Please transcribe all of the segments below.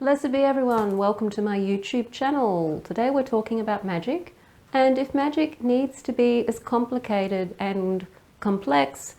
Blessed be everyone, welcome to my YouTube channel. Today we're talking about magic, and if magic needs to be as complicated and complex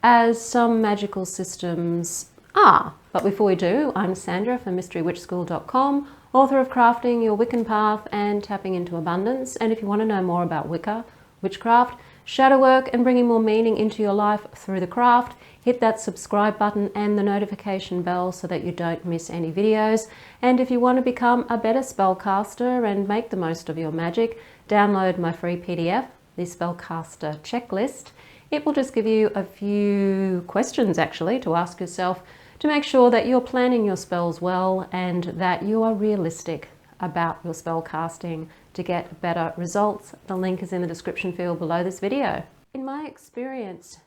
as some magical systems are. But before we do, I'm Sandra from MysteryWitchSchool.com, author of Crafting Your Wiccan Path and Tapping into Abundance. And if you want to know more about Wicca, witchcraft, shadow work and bringing more meaning into your life through the craft, hit that subscribe button and the notification bell so that you don't miss any videos. And if you want to become a better spellcaster and make the most of your magic, download my free PDF, the Spellcaster Checklist. It will just give you a few questions actually to ask yourself to make sure that you're planning your spells well and that you are realistic about your spell casting to get better results. The link is in the description field below this video. In my experience,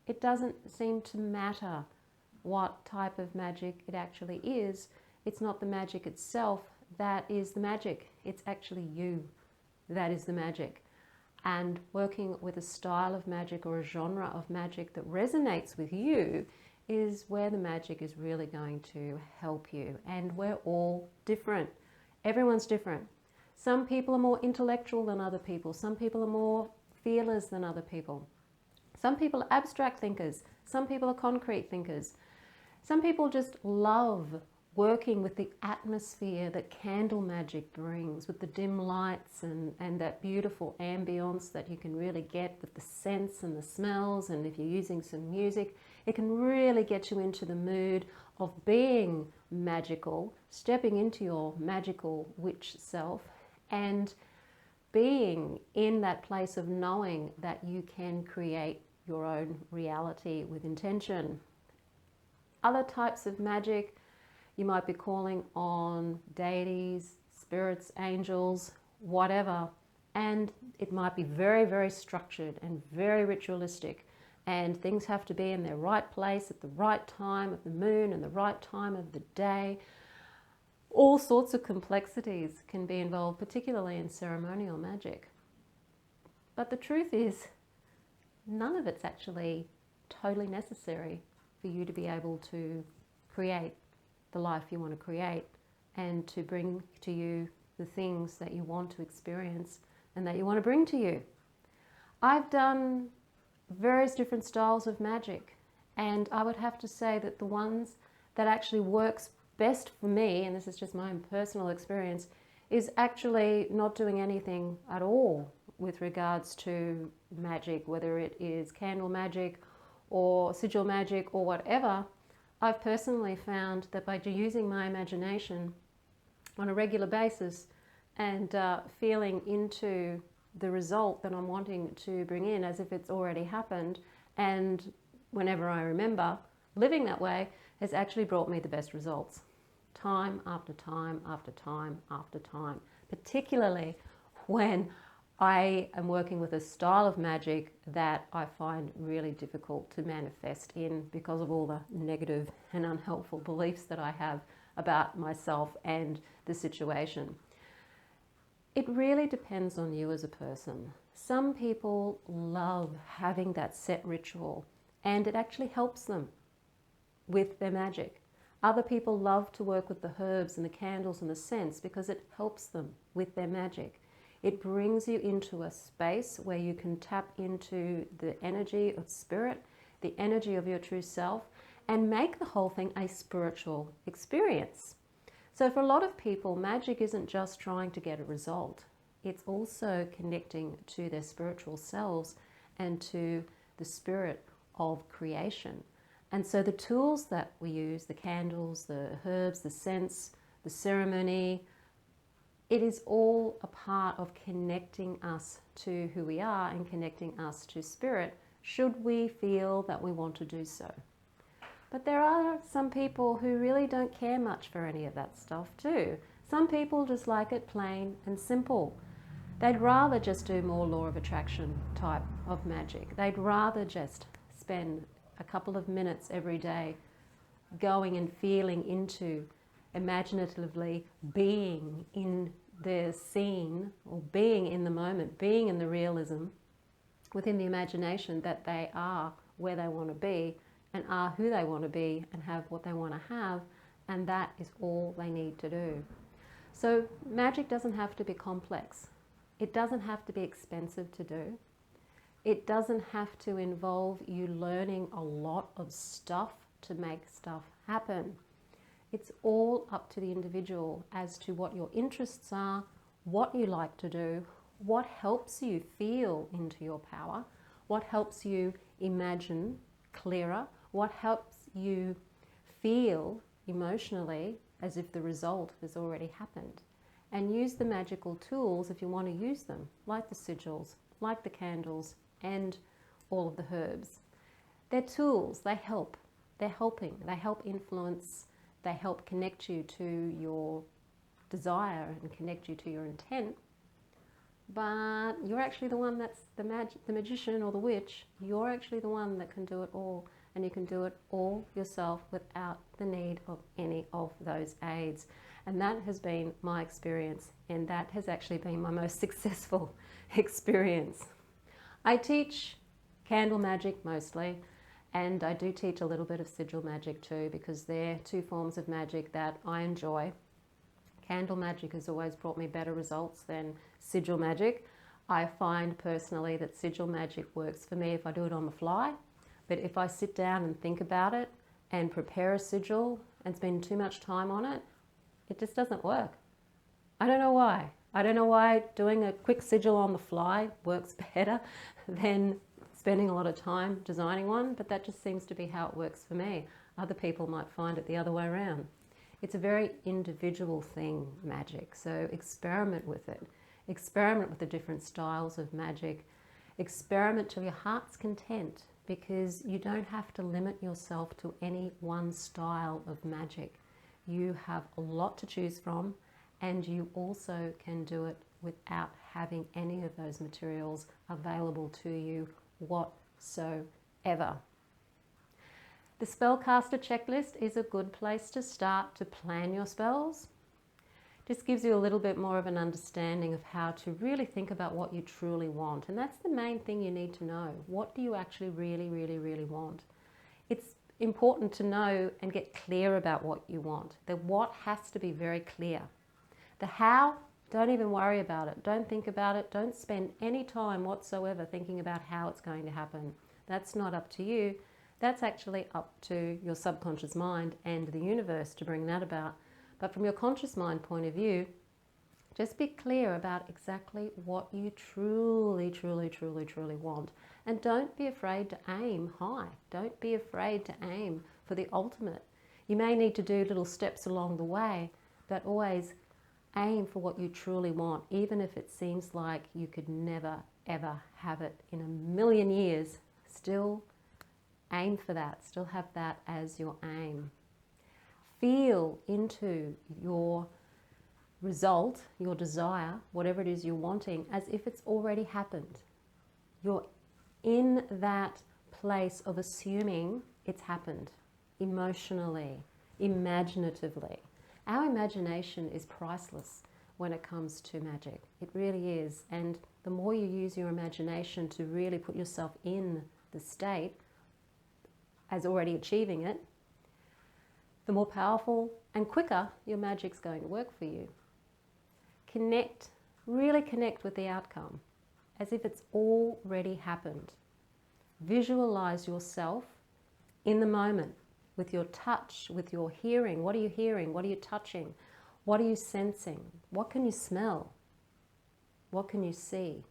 it doesn't seem to matter what type of magic it actually is. It's not the magic itself that is the magic. It's actually you that is the magic. And working with a style of magic or a genre of magic that resonates with you is where the magic is really going to help you. And we're all different. Everyone's different. Some people are more intellectual than other people. Some people are more feelers than other people. Some people are abstract thinkers. Some people are concrete thinkers. Some people just love working with the atmosphere that candle magic brings, with the dim lights and that beautiful ambience that you can really get with the scents and the smells. And if you're using some music, it can really get you into the mood of being magical, stepping into your magical witch self and being in that place of knowing that you can create your own reality with intention. Other types of magic, you might be calling on deities, spirits, angels, whatever, and it might be very, very structured and very ritualistic, and things have to be in their right place at the right time of the moon and the right time of the day. All sorts of complexities can be involved, particularly in ceremonial magic. But the truth is, none of it's actually totally necessary for you to be able to create the life you want to create and to bring to you the things that you want to experience and that you want to bring to you. I've done various different styles of magic, and I would have to say that the ones that actually works best for me, and this is just my own personal experience, is actually not doing anything at all with regards to magic, whether it is candle magic or sigil magic or whatever. I've personally found that by using my imagination on a regular basis and feeling into the result that I'm wanting to bring in as if it's already happened, and whenever I remember living that way, has actually brought me the best results. Time after time after time after time, particularly when I am working with a style of magic that I find really difficult to manifest in because of all the negative and unhelpful beliefs that I have about myself and the situation. It really depends on you as a person. Some people love having that set ritual and it actually helps them with their magic. Other people love to work with the herbs and the candles and the scents because it helps them with their magic. It brings you into a space where you can tap into the energy of spirit, the energy of your true self, and make the whole thing a spiritual experience. So for a lot of people, magic isn't just trying to get a result. It's also connecting to their spiritual selves and to the spirit of creation. And so the tools that we use, the candles, the herbs, the scents, the ceremony, it is all a part of connecting us to who we are and connecting us to spirit, should we feel that we want to do so. But there are some people who really don't care much for any of that stuff too. Some people just like it plain and simple. They'd rather just do more law of attraction type of magic. They'd rather just spend a couple of minutes every day going and feeling into, imaginatively being in the scene or being in the moment, being in the realism within the imagination that they are where they want to be and are who they want to be and have what they want to have, And that is all they need to do. So magic doesn't have to be complex. It doesn't have to be expensive to do. It doesn't have to involve you learning a lot of stuff to make stuff happen. It's all up to the individual as to what your interests are, what you like to do, what helps you feel into your power, what helps you imagine clearer, what helps you feel emotionally as if the result has already happened. And use the magical tools if you want to use them, like the sigils, like the candles, and all of the herbs. They're tools, they help. They're helping, they help influence, they help connect you to your desire and connect you to your intent. But you're actually the one that's the magician or the witch. You're actually the one that can do it all. And you can do it all yourself without the need of any of those aids. And that has been my experience, and that has actually been my most successful experience. I teach candle magic mostly, and I do teach a little bit of sigil magic too, because they're two forms of magic that I enjoy. Candle magic has always brought me better results than sigil magic. I find personally that sigil magic works for me if I do it on the fly. But if I sit down and think about it and prepare a sigil and spend too much time on it, it just doesn't work. I don't know why. I don't know why doing a quick sigil on the fly works better than spending a lot of time designing one, but that just seems to be how it works for me. Other people might find it the other way around. It's a very individual thing, magic, so experiment with it. Experiment with the different styles of magic. Experiment to your heart's content, because you don't have to limit yourself to any one style of magic. You have a lot to choose from, and you also can do it without having any of those materials available to you whatsoever. The spellcaster checklist is a good place to start to plan your spells. Just gives you a little bit more of an understanding of how to really think about what you truly want. And that's the main thing you need to know. What do you actually really want? It's important to know and get clear about what you want. The what has to be very clear. The how, don't even worry about it. Don't think about it. Don't spend any time whatsoever thinking about how it's going to happen. That's not up to you. That's actually up to your subconscious mind and the universe to bring that about. But from your conscious mind point of view, just be clear about exactly what you truly want. And don't be afraid to aim high. Don't be afraid to aim for the ultimate. You may need to do little steps along the way, but always aim for what you truly want, even if it seems like you could never, ever have it in a million years. Still aim for that. Still have that as your aim. Feel into your result, your desire, whatever it is you're wanting, as if it's already happened. You're in that place of assuming it's happened, emotionally, imaginatively. Our imagination is priceless when it comes to magic. It really is. And the more you use your imagination to really put yourself in the state as already achieving it, the more powerful and quicker your magic's going to work for you. Connect, really connect with the outcome as if it's already happened. Visualize yourself in the moment with your touch, with your hearing. What are you hearing? What are you touching? What are you sensing? What can you smell? What can you see?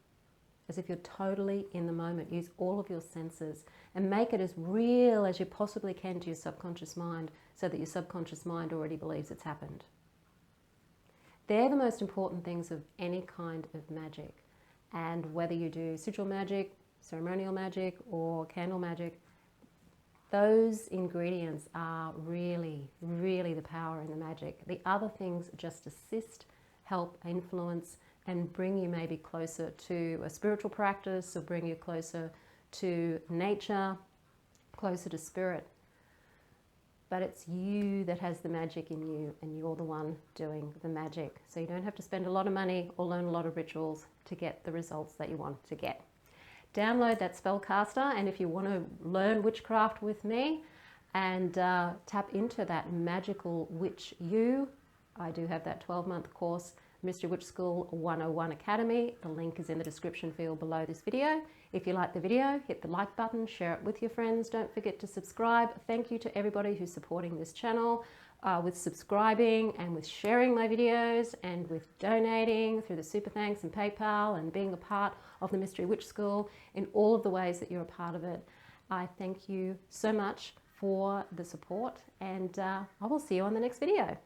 As if you're totally in the moment. Use all of your senses and make it as real as you possibly can to your subconscious mind, so that your subconscious mind already believes it's happened. They're the most important things of any kind of magic. And whether you do sigil magic, ceremonial magic, or candle magic, those ingredients are really the power in the magic. The other things just assist, help, influence, and bring you maybe closer to a spiritual practice, or bring you closer to nature, closer to spirit. But it's you that has the magic in you, and you're the one doing the magic. So you don't have to spend a lot of money or learn a lot of rituals to get the results that you want to get. Download that Spellcaster, and if you want to learn witchcraft with me, and tap into that magical witch you. I do have that 12-month course, Mystery Witch School 101 Academy. The link is in the description field below this video. If you like the video, hit the like button, share it with your friends. Don't forget to subscribe. Thank you to everybody who's supporting this channel with subscribing and with sharing my videos and with donating through the Super Thanks and PayPal and being a part of the Mystery Witch School in all of the ways that you're a part of it. I thank you so much for the support, and I will see you on the next video.